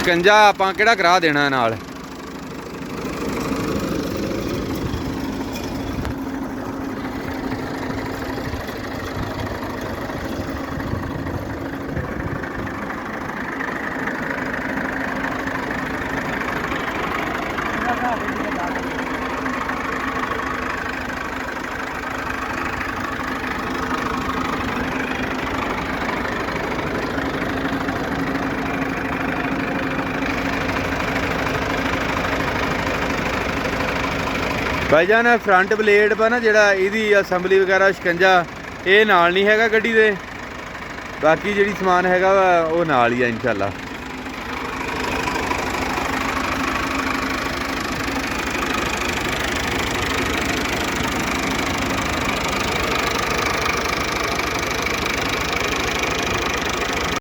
शिकंजा आपां किहड़ा करा देना नाल। भाईजान फ्रंट ब्लेड पर ना जिहड़ा इहदी असैंबली वगैरह शिकंजा ये नाल नहीं हैगा गड्डी दे, बाकी जिहड़ी समान हैगा वा वो नाल ही है इंशाअल्लाह।